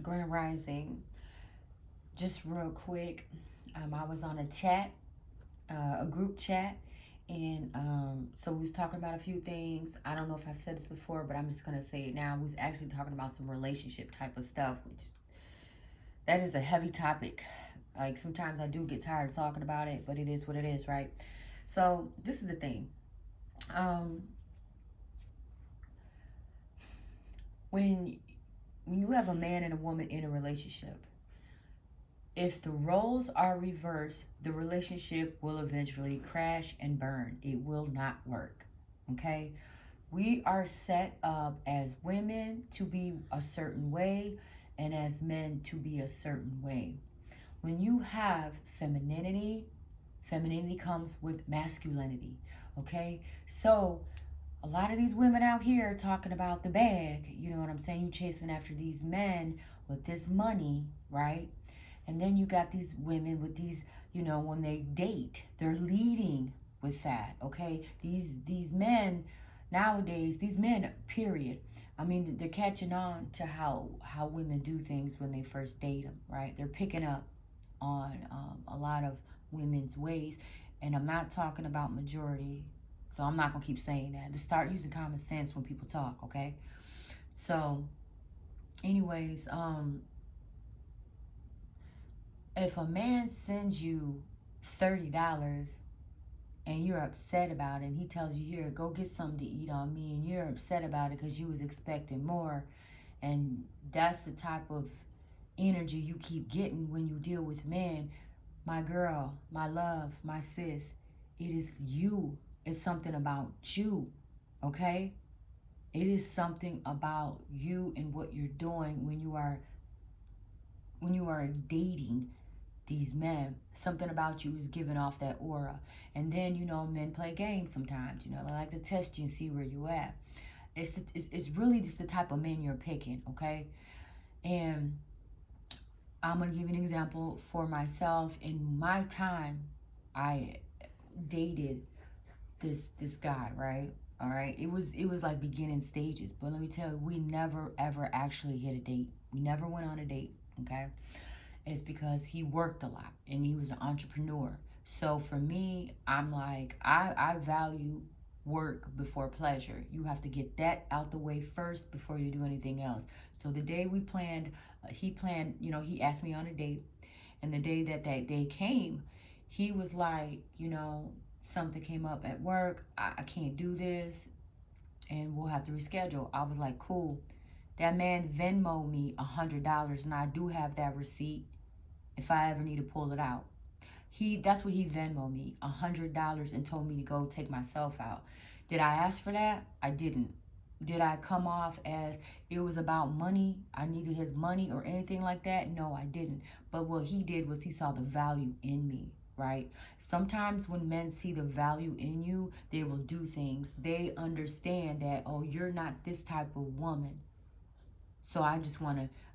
Grand Rising. Just real quick, I was on a chat, a group chat, and so we was talking about a few things. I don't know if I've said this before, but I'm just gonna say it now. We was actually talking about some relationship type of stuff, which that is a heavy topic. Like sometimes I do get tired of talking about it, but it is what it is, right? So this is the thing. Um, when when you have a man and a woman in a relationship, if the roles are reversed, the relationship will eventually crash and burn. It will not work. Okay? We are set up as women to be a certain way and as men to be a certain way. When you have femininity, femininity comes with masculinity. Okay? So, a lot of these women out here talking about the bag, you know what I'm saying? You chasing after these men with this money, right? And then you got these women with these, when they date, they're leading with that, okay? These men nowadays, these men, period. I mean, they're catching on to how women do things when they first date them, right? They're picking up on a lot of women's ways, and I'm not talking about majority, so I'm not gonna keep saying that. Just start using common sense when people talk, okay? So, anyways, if a man sends you $30 and you're upset about it, and he tells you, here, go get something to eat on me, and you're upset about it because you was expecting more, and that's the type of energy you keep getting when you deal with men, my girl, my love, my sis, it is you. It's something about you, okay? It is something about you and what you're doing when you are dating these men. Something about you is giving off that aura. And then, men play games sometimes. They like to test you and see where you at. It's really just the type of men you're picking, okay? And I'm gonna give you an example for myself. In my time, I dated this guy, right? All right. It was like beginning stages, but let me tell you, we never ever actually hit a date. We never went on a date, okay? It's because he worked a lot and he was an entrepreneur. So for me, I'm like, I value work before pleasure. You have to get that out the way first before you do anything else. So the day we planned, he planned, he asked me on a date. And the day that day came, he was like, something came up at work. I can't do this and we'll have to reschedule. I was like, cool. That man Venmo me $100, and I do have that receipt if I ever need to pull it out. That's what he Venmo me, $100, and told me to go take myself out. Did I ask for that? I didn't. Did I come off as it was about money? I needed his money or anything like that? No, I didn't. But what he did was he saw the value in me, right? Sometimes when men see the value in you, they will do things. They understand that, oh, you're not this type of woman. So I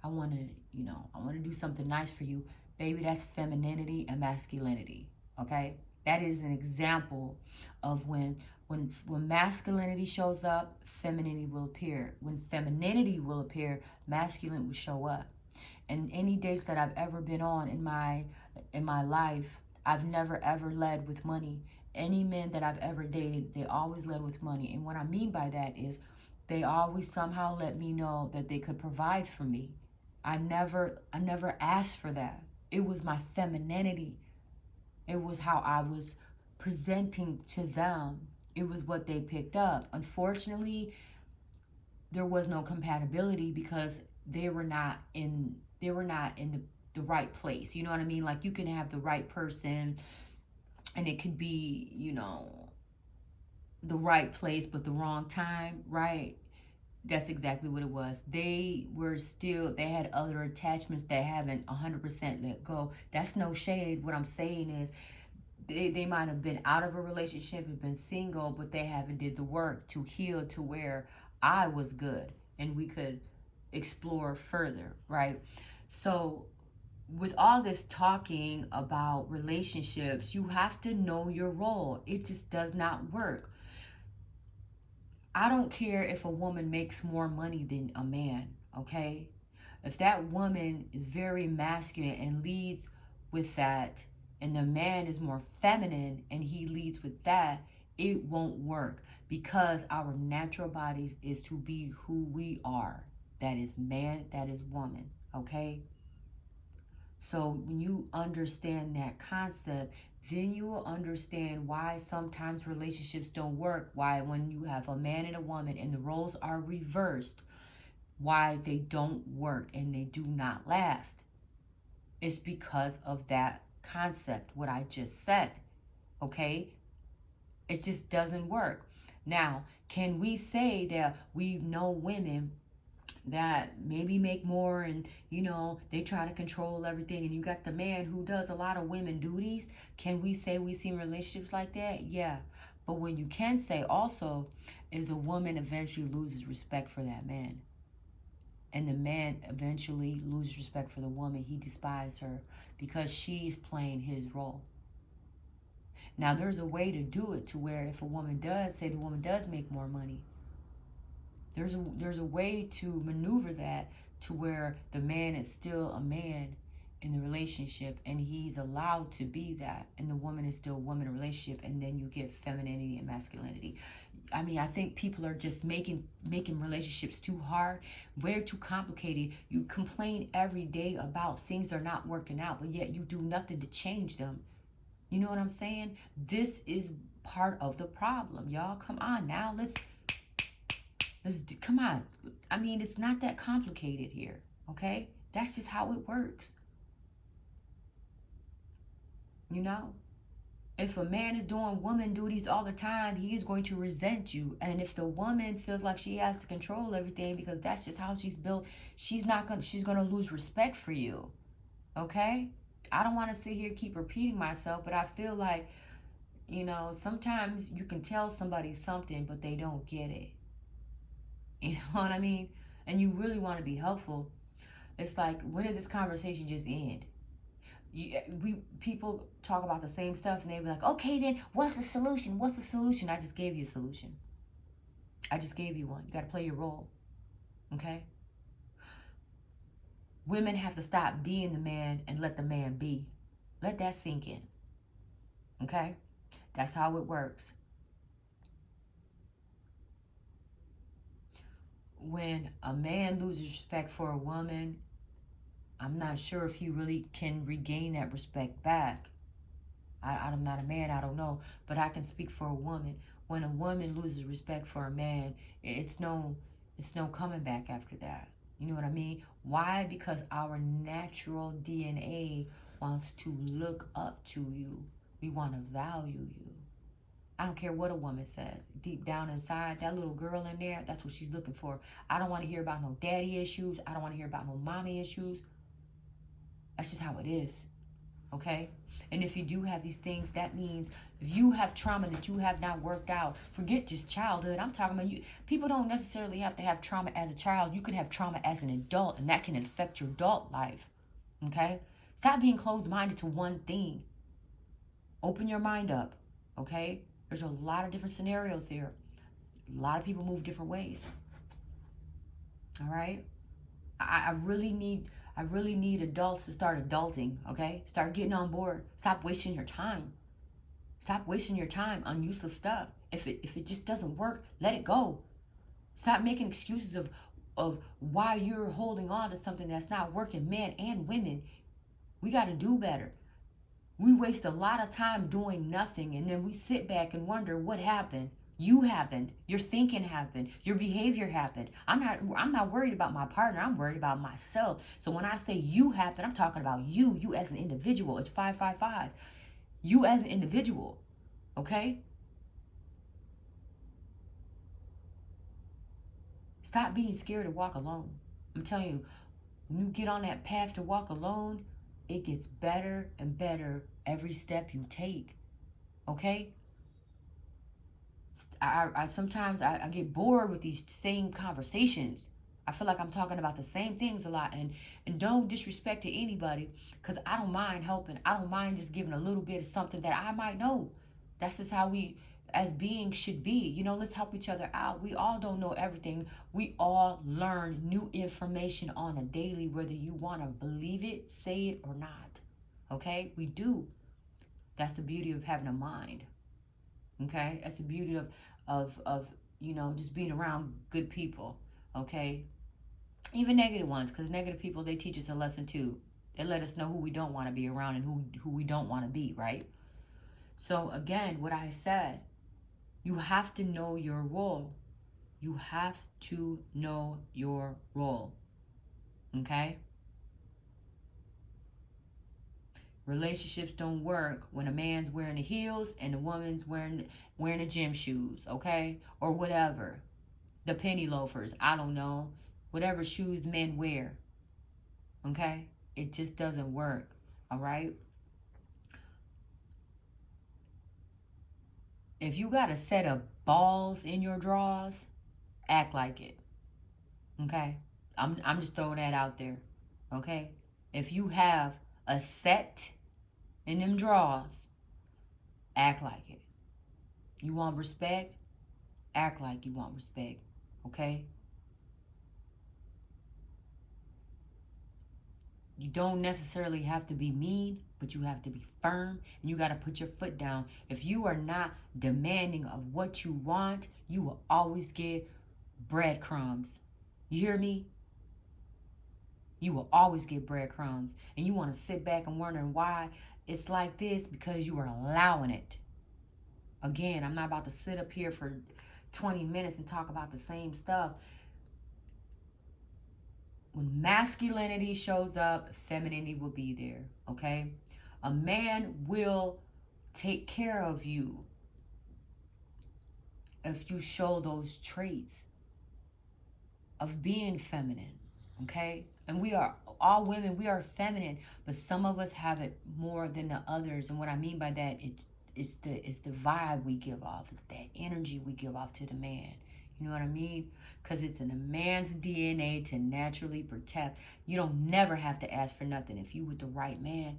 want to do something nice for you. Baby, that's femininity and masculinity, okay? That is an example of when masculinity shows up, femininity will appear. When femininity will appear, masculine will show up. And any dates that I've ever been on in my life, I've never ever led with money. Any men that I've ever dated, they always led with money. And what I mean by that is they always somehow let me know that they could provide for me. I never asked for that. It was my femininity. It was how I was presenting to them. It was what they picked up. Unfortunately, there was no compatibility because they were not in the right place. You know what I mean? Like you can have the right person and it could be, the right place but the wrong time, right? That's exactly what it was. They had other attachments that haven't 100% let go. That's no shade. What I'm saying is they might have been out of a relationship and been single, but they haven't did the work to heal to where I was good and we could explore further, right? So with all this talking about relationships, you have to know your role. It just does not work. I don't care if a woman makes more money than a man, okay? If that woman is very masculine and leads with that, and the man is more feminine and he leads with that, it won't work, because our natural bodies is to be who we are. That is man, that is woman, okay? So when you understand that concept, then you will understand why sometimes relationships don't work, why when you have a man and a woman and the roles are reversed, why they don't work and they do not last. It's because of that concept, what I just said, okay? It just doesn't work. Now, can we say that we know women that maybe make more, and they try to control everything, and you got the man who does a lot of women duties? Can we say we see relationships like that? Yeah. But what you can say also is the woman eventually loses respect for that man, and the man eventually loses respect for the woman. He despises her because she's playing his role. Now, there's a way to do it to where if a woman does, say the woman does make more money, there's a way to maneuver that to where the man is still a man in the relationship and he's allowed to be that, and the woman is still a woman in a relationship, and then you get femininity and masculinity. I mean, I think people are just making relationships too hard, way too complicated. You complain every day about things are not working out, but yet you do nothing to change them. You know what I'm saying? This is part of the problem, y'all. Come on now, let's come on. I mean, it's not that complicated here, okay? That's just how it works. If a man is doing woman duties all the time, he is going to resent you. And if the woman feels like she has to control everything because that's just how she's built, she's going to lose respect for you. Okay? I don't want to sit here keep repeating myself, but I feel like, sometimes you can tell somebody something, but they don't get it. You know what I mean? And you really want to be helpful. It's like, when did this conversation just end? People talk about the same stuff and they be like, okay, then what's the solution? What's the solution? I just gave you a solution. I just gave you one. You got to play your role. Okay? Women have to stop being the man and let the man be. Let that sink in. Okay? That's how it works. When a man loses respect for a woman, I'm not sure if he really can regain that respect back. I'm not a man, I don't know, but I can speak for a woman. When a woman loses respect for a man, it's no coming back after that. You know what I mean? Why? Because our natural DNA wants to look up to you. We want to value you. I don't care what a woman says. Deep down inside, that little girl in there, that's what she's looking for. I don't want to hear about no daddy issues. I don't want to hear about no mommy issues. That's just how it is. Okay? And if you do have these things, that means if you have trauma that you have not worked out, forget just childhood. I'm talking about you. People don't necessarily have to have trauma as a child. You can have trauma as an adult, and that can affect your adult life. Okay? Stop being closed-minded to one thing. Open your mind up. Okay? There's a lot of different scenarios here. A lot of people move different ways. All right? I really need adults to start adulting, okay? Start getting on board. Stop wasting your time. Stop wasting your time on useless stuff. If it just doesn't work, let it go. Stop making excuses of why you're holding on to something that's not working. Men and women, we got to do better. We waste a lot of time doing nothing, and then we sit back and wonder what happened. You happened. Your thinking happened. Your behavior happened. I'm not worried about my partner. I'm worried about myself. So when I say you happened, I'm talking about you as an individual. It's 555. You as an individual. Okay? Stop being scared to walk alone. I'm telling you, when you get on that path to walk alone, it gets better and better every step you take. Okay? I sometimes I get bored with these same conversations. I feel like I'm talking about the same things a lot, and don't disrespect to anybody, because I don't mind helping. I don't mind just giving a little bit of something that I might know. That's just how we as beings should be. You know, let's help each other out. We all don't know everything. We all learn new information on a daily, whether you want to believe it, say it, or not. Okay? We do. That's the beauty of having a mind. Okay? That's the beauty of you know, just being around good people. Okay? Even negative ones, because negative people, they teach us a lesson too. They let us know who we don't want to be around and who we don't want to be, right? So again, what I said, you have to know your role. You have to know your role. Okay? Relationships don't work when a man's wearing the heels and the woman's wearing the gym shoes, okay? Or whatever. The penny loafers, I don't know. Whatever shoes men wear. Okay? It just doesn't work. All right? If you got a set of balls in your drawers, act like it. Okay? I'm just throwing that out there. Okay? If you have a set in them drawers, act like it. You want respect? Act like you want respect. Okay? You don't necessarily have to be mean, but you have to be firm, and you got to put your foot down. If you are not demanding of what you want, you will always get breadcrumbs. You hear me? You will always get breadcrumbs. And you want to sit back and wondering why it's like this, because you are allowing it. Again, I'm not about to sit up here for 20 minutes and talk about the same stuff. When masculinity shows up, femininity will be there, okay? A man will take care of you if you show those traits of being feminine, okay? And we are, all women, we are feminine, but some of us have it more than the others. And what I mean by that, it's the vibe we give off. It's that energy we give off to the man. You know what I mean? Because it's in a man's DNA to naturally protect. You don't never have to ask for nothing. If you with the right man,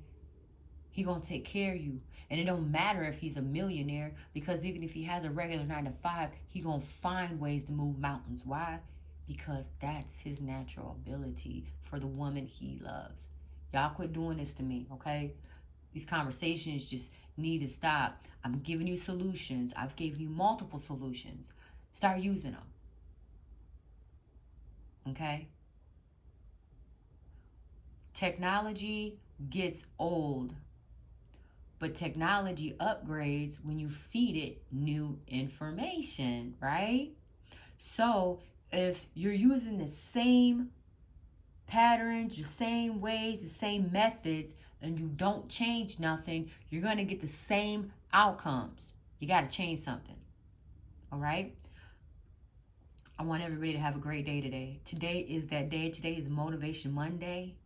he gonna take care of you. And it don't matter if he's a millionaire, because even if he has a regular 9 to 5, he gonna find ways to move mountains. Why? Because that's his natural ability for the woman he loves. Y'all quit doing this to me, okay? These conversations just need to stop. I'm giving you solutions. I've given you multiple solutions. Start using them. Okay? Technology gets old, but technology upgrades when you feed it new information, right? So if you're using the same patterns, the same ways, the same methods, and you don't change nothing, you're going to get the same outcomes. You got to change something. All right? I want everybody to have a great day today. Today is that day. Today is Motivation Monday.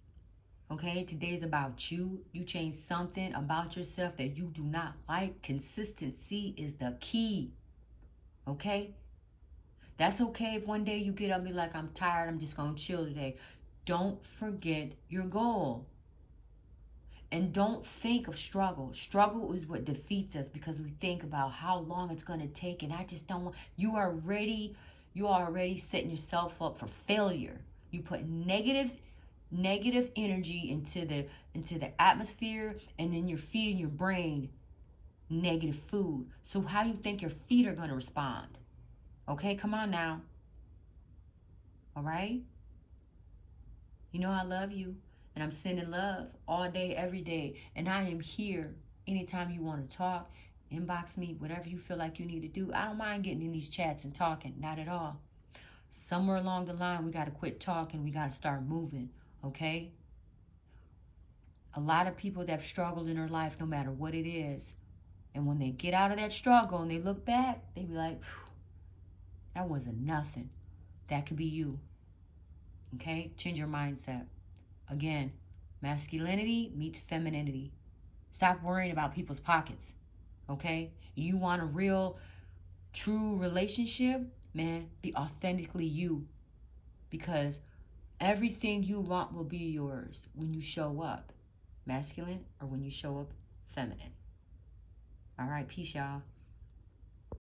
Okay? Today is about you. You change something about yourself that you do not like. Consistency is the key. Okay? That's okay if one day you get up and be like, I'm tired, I'm just going to chill today. Don't forget your goal. And don't think of struggle. Struggle is what defeats us, because we think about how long it's going to take, and I just don't want. You are already setting yourself up for failure. You put negative energy into the atmosphere, and then you're feeding your brain negative food. So how do you think your feet are going to respond? Okay, come on now. All right? You know I love you, and I'm sending love all day, every day. And I am here anytime you want to talk. Inbox me, whatever you feel like you need to do. I don't mind getting in these chats and talking, not at all. Somewhere along the line, we got to quit talking. We got to start moving, okay? A lot of people that have struggled in their life, no matter what it is, and when they get out of that struggle and they look back, they be like, that wasn't nothing. That could be you. Okay? Change your mindset. Again, masculinity meets femininity. Stop worrying about people's pockets. Okay? You want a real, true relationship? Man, be authentically you. Because everything you want will be yours when you show up masculine or when you show up feminine. All right, peace, y'all.